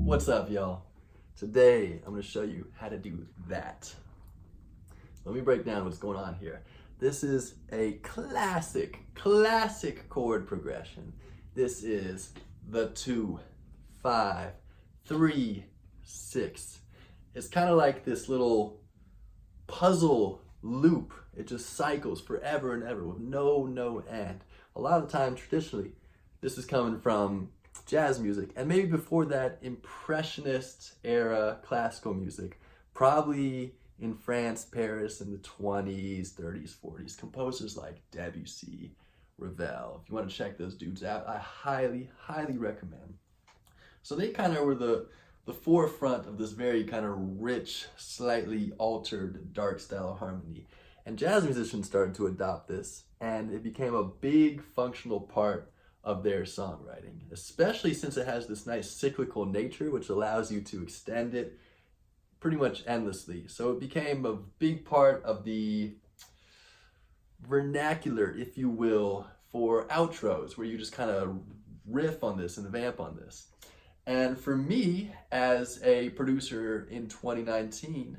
What's up, y'all? Today, I'm going to show you how to do that. Let me break down what's going on here. This is a classic chord progression. This is the 2, 5, 3, 6. It's kind of like this little puzzle loop. It just cycles forever and ever with no end. A lot of the time, traditionally, this is coming from jazz music, and maybe before that, impressionist era classical music, probably in France, Paris in the 20s, 30s, 40s, composers like Debussy, Ravel. If you want to check those dudes out, I highly recommend. So they kind of were the forefront of this very kind of rich, slightly altered, dark style of harmony. And jazz musicians started to adopt this, and it became a big functional part of their songwriting, especially since it has this nice cyclical nature, which allows you to extend it pretty much endlessly. So it became a big part of the vernacular, if you will, for outros, where you just kind of riff on this and vamp on this. And for me, as a producer in 2019,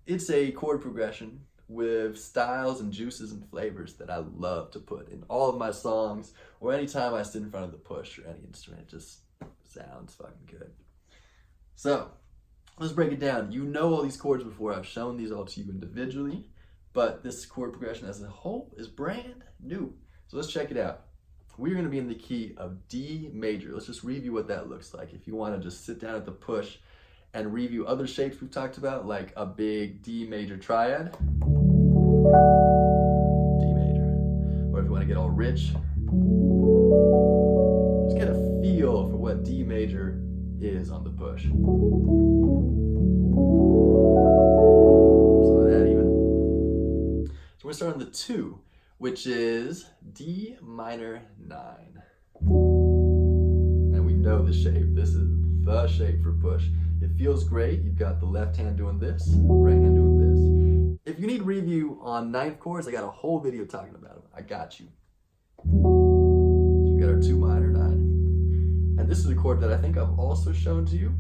it's a chord progression with styles and juices and flavors that I love to put in all of my songs, or anytime I sit in front of the push or any instrument. It just sounds fucking good. So let's break it down. You know all these chords before. I've shown these all to you individually, but this chord progression as a whole is brand new. So let's check it out. We're going to be in the key of D major. Let's just review what that looks like. If you want to just sit down at the push and review other shapes we've talked about, like a big D major triad, D major. Or if you want to get all rich, just get a feel for what D major is on the push. Some of that even. So we're starting on the 2, which is D minor 9. And we know the shape. This is the shape for push. It feels great. You've got the left hand doing this, right hand doing this. If you need review on 9th chords, I got a whole video talking about them. I got you. So we got our 2 minor 9. And this is a chord that I think I've also shown to you.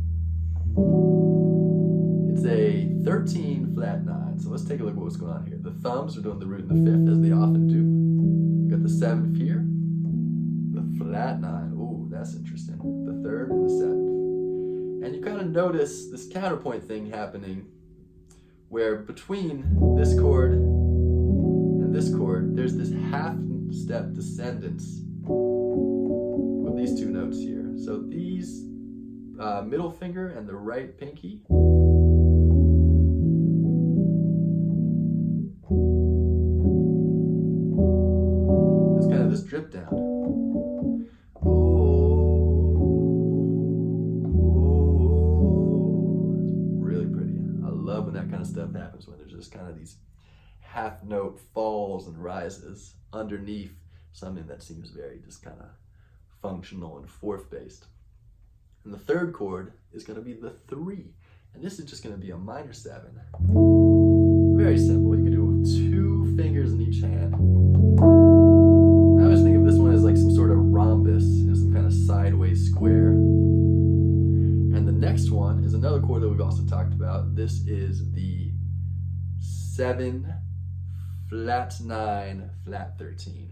It's a 13 flat 9. So let's take a look at what's going on here. The thumbs are doing the root and the 5th, as they often do. We've got the 7th here. The flat 9. Ooh, that's interesting. The 3rd and the 7th. And you kind of notice this counterpoint thing happening, where between this chord and this chord, there's this half-step descendance with these 2 notes here. So these middle finger and the right pinky, there's kind of this drip down. Stuff happens when there's just kind of these half note falls and rises underneath something that seems very just kind of functional and 4th based. And the 3rd chord is going to be the 3, and this is just going to be a minor 7. Very simple. You can do it with 2 fingers in each hand. I always think of this one as like some sort of rhombus, some kind of sideways square. And the next one is another chord that we've also talked about. This is the 7 flat 9 flat 13.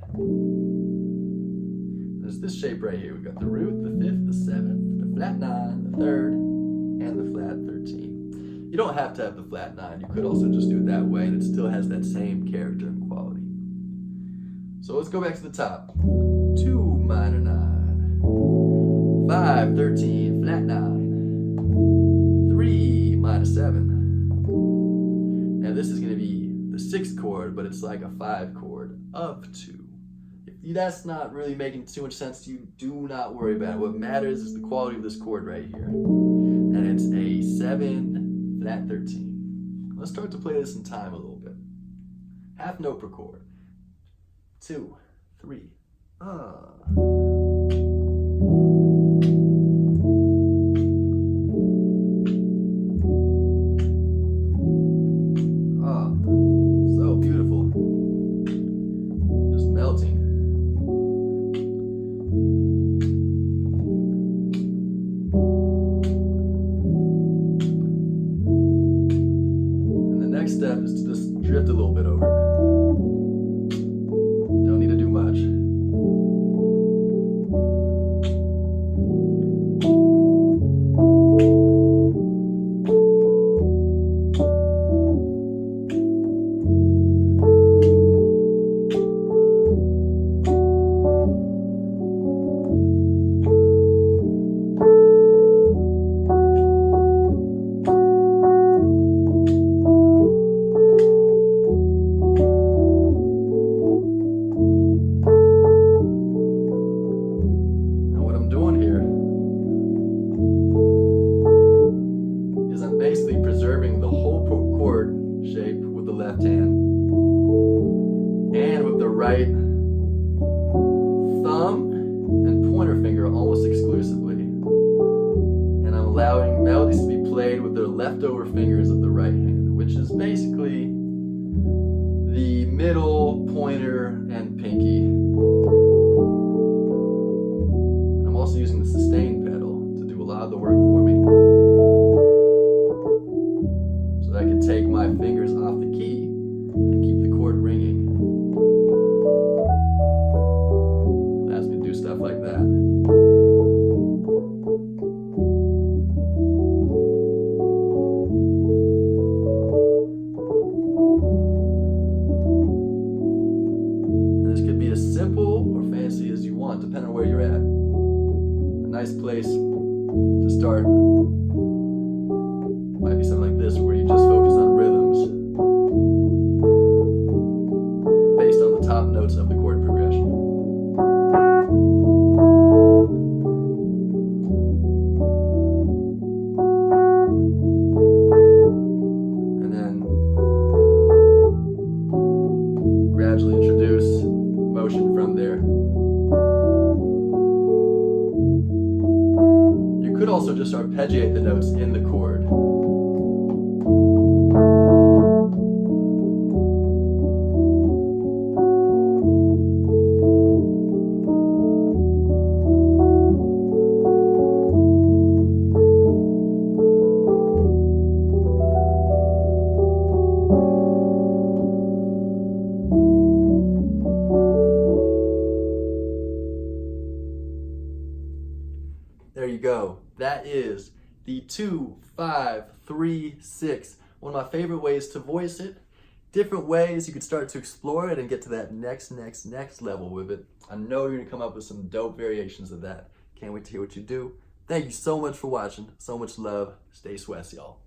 There's this shape right here. We've got the root, the 5th, the 7th, the flat 9, the 3rd, and the flat 13. You don't have to have the flat 9. You could also just do it that way, and it still has that same character and quality. So let's go back to the top. 2 minor 9, 5 13 flat 9, 3 minor 7. Now this is going to be the 6th chord, but it's like a 5 chord of 2. If that's not really making too much sense to you, do not worry about it. What matters is the quality of this chord right here. And it's a 7 flat 13. Let's start to play this in time a little bit. Half note per chord. 2, 3. allowing melodies to be played with their leftover fingers of the right hand, which is basically the middle, pointer, and pinky. I'm also using the sustain pedal to do a lot of the work for me, so that I can take my fingers off the key and keep the chord ringing. It allows me to do stuff like that. Simple or fancy as you want, depending on where you're at. A nice place to start might be something like this, where you just focus on rhythms based on the top notes of the chord progression. And then gradually introduce motion from there. You could also just arpeggiate the notes in the chord. There you go. That is the 2-5-3-6. One of my favorite ways to voice it. Different ways you could start to explore it and get to that next level with it. I know you're gonna come up with some dope variations of that. Can't wait to hear what you do. Thank you so much for watching. So much love. Stay Swess, y'all.